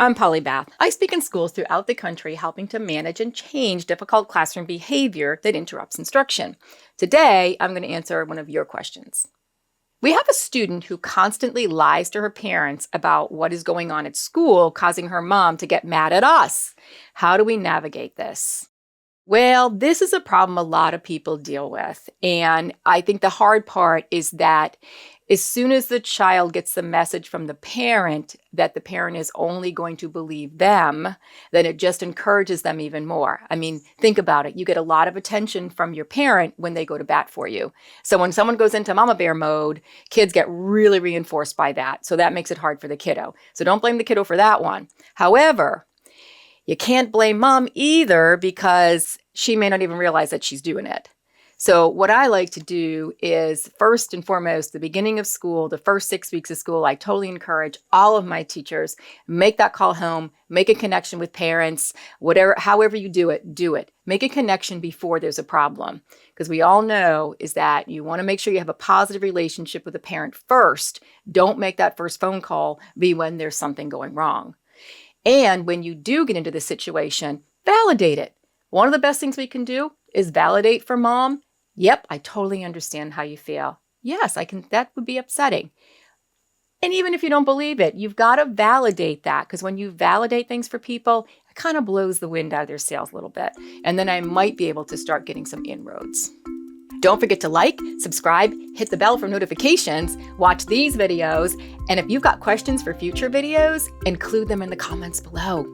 I'm Polly Bath. I speak in schools throughout the country helping to manage and change difficult classroom behavior that interrupts instruction. Today, I'm going to answer one of your questions. We have a student who constantly lies to her parents about what is going on at school, causing her mom to get mad at us. How do we navigate this? Well, this is a problem a lot of people deal with. And I think the hard part is that as soon as the child gets the message from the parent that the parent is only going to believe them, then it just encourages them even more. I mean, think about it. You get a lot of attention from your parent when they go to bat for you. So when someone goes into mama bear mode, kids get really reinforced by that. So that makes it hard for the kiddo. So don't blame the kiddo for that one. However, you can't blame mom either because she may not even realize that she's doing it. So what I like to do is first and foremost, the beginning of school, the first 6 weeks of school, I totally encourage all of my teachers, make that call home, make a connection with parents, however you do it, do it. Make a connection before there's a problem. Because we all know is that you want to make sure you have a positive relationship with the parent first. Don't make that first phone call be when there's something going wrong. And when you do get into the situation, validate it. One of the best things we can do is validate for mom. Yep, I totally understand how you feel. Yes, that would be upsetting. And even if you don't believe it, you've got to validate that, because when you validate things for people, it kind of blows the wind out of their sails a little bit. And then I might be able to start getting some inroads. Don't forget to like, subscribe, hit the bell for notifications, watch these videos, and if you've got questions for future videos, include them in the comments below.